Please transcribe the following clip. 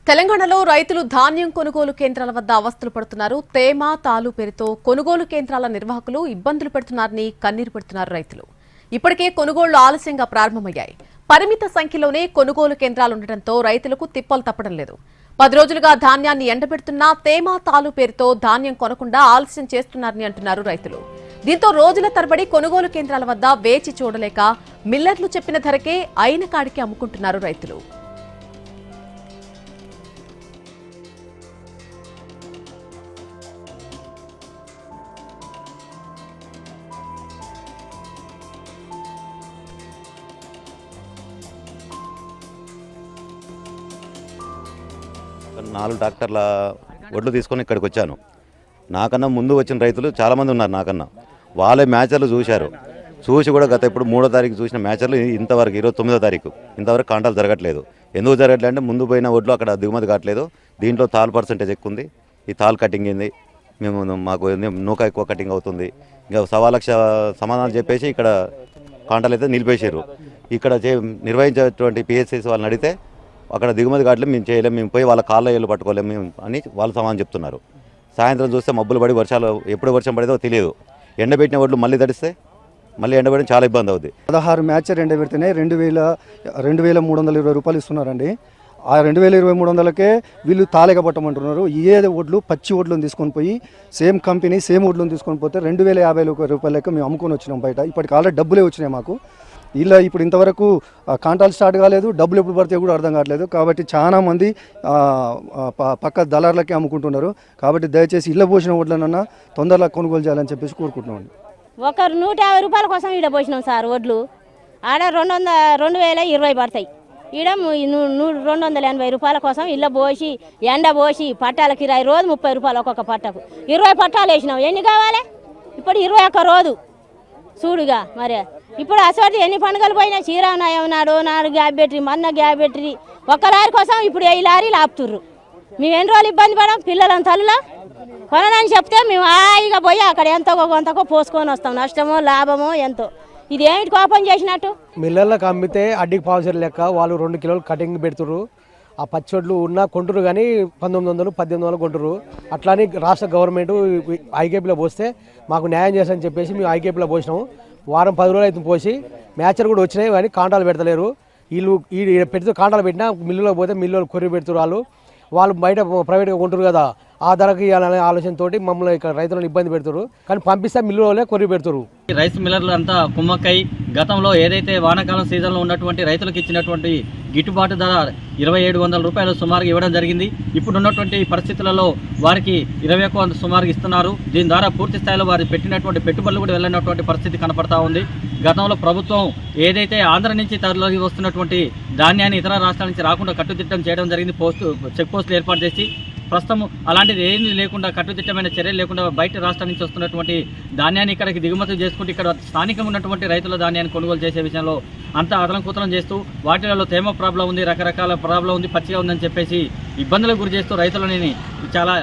తెలంగాణలో రైతులు ధాన్యం కొనుగోలు కేంద్రాల వద్ద అవస్థలు పడుతున్నారు. తేమ తాలు పేరుతో కొనుగోలు కేంద్రాల నిర్వాహకులు ఇబ్బందులు పెడుతున్నారని కన్నీరు పెడుతున్నారు రైతులు. ఇప్పటికే కొనుగోళ్లు ఆలస్యంగా ప్రారంభమయ్యాయి. పరిమిత సంఖ్యలోనే కొనుగోలు కేంద్రాలు ఉండటంతో రైతులకు తిప్పలు తప్పడం లేదు. 10 రోజులుగా ధాన్యాన్ని ఎండబెడుతున్నా తేమ తాలు పేరుతో ధాన్యం కొనకుండా ఆలస్యం చేస్తున్నారని అంటున్నారు రైతులు. దీంతో రోజుల తరబడి కొనుగోలు కేంద్రాల వద్ద వేచి చూడలేక మిల్లర్లు చెప్పిన ధరకే అయిన కాడికి అమ్ముకుంటున్నారు రైతులు. నాలుగు ట్రాక్టర్ల ఒడ్లు తీసుకొని ఇక్కడికి వచ్చాను. నాకన్నా ముందు వచ్చిన రైతులు చాలామంది ఉన్నారు. నాకన్నా వాళ్ళే మ్యాచర్లు చూసి కూడా గత ఇప్పుడు 3వ తారీఖు చూసిన మ్యాచర్లు ఇంతవరకు 29వ తారీఖు ఇంతవరకు కాంటాలు జరగట్లేదు. ఎందుకు జరగట్లేదు అంటే ముందు పోయిన ఒడ్లు అక్కడ దిగుమతి కావట్లేదు. దీంట్లో తాల్ పర్సెంటేజ్ ఎక్కువ ఉంది. ఈ తాల్ కటింగ్ ఏంది, మాకు నూక ఎక్కువ కటింగ్ అవుతుంది. ఇంకా 1,00,000 సమాధానాలు చెప్పేసి ఇక్కడ కాంటాలు అయితే నిలిపేసారు. ఇక్కడ నిర్వహించేటువంటి పిహెచ్సిస్ వాళ్ళని అడిగితే అక్కడ దిగుమతి కావట్లేదు, మేము చేయలేము, మేము పోయి వాళ్ళ కాళ్ళ ఏళ్ళు పట్టుకోలేము మేము అని వాళ్ళు సమాధానం చెప్తున్నారు. సాయంత్రం చూస్తే మబ్బులు పడి వర్షాలు ఎప్పుడు వర్షం పడేదో తెలియదు. ఎండబెట్టిన ఒడ్లు మళ్ళీ తడిస్తే మళ్ళీ ఎండబెట్టడం చాలా ఇబ్బంది అవుతుంది. 16 మ్యాచర్ ఎండబెడితేనే 2,320 రూపాయలు ఇస్తున్నారండి. ఆ 2,200-300కే వీళ్ళు తాళిక పట్టమంటున్నారు. ఏ ఒడ్లు పచ్చి ఒడ్లను తీసుకొని పోయి సేమ్ కంపెనీ సేమ్ ఒడ్లను తీసుకొని పోతే 2,050 రూపాయలకి మేము అమ్ముకొని వచ్చినాం బయట. ఇప్పటికి ఆల్రెడీ డబ్బులే వచ్చినాయి మాకు. ఇలా ఇప్పుడు ఇంతవరకు కాంటాలు స్టార్ట్ కాలేదు, డబ్బులు ఎప్పుడు పడితే కూడా అర్థం కావట్లేదు. కాబట్టి చాలామంది పక్క దళార్లకే అమ్ముకుంటున్నారు. కాబట్టి దయచేసి ఇళ్ళ పోసిన ఒడ్లనన్నా తొందరగా కొనుగోలు చేయాలని చెప్పేసి కోరుకుంటున్నాం. ఒకరు 150 రూపాయల కోసం ఈడ పోసినాం సార్ ఒడ్లు. ఆడ 2,020 పడతాయి. ఈడ 280 రూపాయల కోసం ఇళ్ళ పోసి ఎండ పోసి పట్టాల కిరాయి రోజు 30 రూపాయలు ఒక్కొక్క పట్టకు. 20 పట్టాలు వేసినాం. ఎన్ని కావాలి ఇప్పుడు? 21 రోజు చూడుగా. మరి ఇప్పుడు అసలు ఎన్ని పండుగలు పోయినా శ్రీరామనవమి నాడు గ్యాప్ పెట్టి మొన్న గ్యాప్ పెట్టి ఒక్క లారీ కోసం ఇప్పుడు 7 లారీలు ఆపుతుర్రు. మేము ఎన్ని రోజులు ఇబ్బంది పడాం పిల్లలను తల్లులా కొనని చెప్తే మేము హాయిగా పోయి అక్కడ ఎంతో కొంతకో పోసుకొని వస్తాం. నష్టమో లాభమో ఎంతో. ఇది ఏమిటి కోపం చేసినట్టు? మిల్లర్లకు అమ్మితే అడ్డికి పావుసరి లెక్క వాళ్ళు 2 కిలోలు కటింగ్ పెడుతుర్రు. ఆ పచ్చొడ్లు ఉన్నా కొంటురు కానీ 1,900-1,800 కొంటురు. అట్లానే రాష్ట్ర గవర్నమెంట్ ఐకేపీలో పోస్తే మాకు న్యాయం చేస్తారని చెప్పేసి మేము ఐకేపీలో పోసినాము. వారం 10 రోజులు అయితే పోసి మ్యాచర్ కూడా వచ్చినాయి కానీ కాంటాలు పెడతలేరు. వీళ్ళు పెడితే కాంటాలు పెట్టినా మిల్లులో పోతే మిల్లులో కొర్రి పెడుతున్నారు. వాళ్ళు బయట ప్రైవేట్గా కొంటారు కదా, ఆ ధరకి ఇవ్వాలనే ఆలోచనతో మమ్మల్ని ఇక్కడ రైతులను ఇబ్బంది పెడుతున్నారు. కానీ పంపిస్తే మిల్లులోనే కొర్రి పెడుతున్నారు. రైస్ మిల్లర్లు అంతా కుమ్మక్కై గతంలో ఏదైతే వానాకాలం సీజన్లో ఉన్నటువంటి రైతులకు ఇచ్చినటువంటి గిట్టుబాటు ధర 2,700 రూపాయలు సుమారుగా ఇవ్వడం జరిగింది. ఇప్పుడు ఉన్నటువంటి పరిస్థితులలో వారికి 21 సుమారుగా ఇస్తున్నారు. దీని ద్వారా పూర్తి స్థాయిలో వారు పెట్టినటువంటి పెట్టుబడులు కూడా వెళ్ళినటువంటి పరిస్థితి కనపడతా ఉంది. గతంలో ప్రభుత్వం ఏదైతే ఆంధ్ర నుంచి తరలి వస్తున్నటువంటి ధాన్యాన్ని ఇతర రాష్ట్రాల నుంచి రాకుండా కట్టుదిట్టం చేయడం జరిగింది. చెక్ పోస్టులు ఏర్పాటు చేసి ప్రస్తుతం అలాంటిది ఏమీ లేకుండా కట్టుదిట్టమైన చర్యలు లేకుండా బయట రాష్ట్రాల నుంచి వస్తున్నటువంటి ధాన్యాన్ని ఇక్కడికి దిగుమతి చేసుకుంటూ ఇక్కడ స్థానికంగా ఉన్నటువంటి రైతుల ధాన్యాన్ని కొనుగోలు చేసే విషయంలో అంతా అదలం చేస్తూ వాటిలలో తేమ ప్రాబ్లం ఉంది, రకరకాల ప్రాబ్లం ఉంది, పచ్చిగా ఉందని చెప్పేసి ఇబ్బందులకు గురి చేస్తూ రైతులని చాలా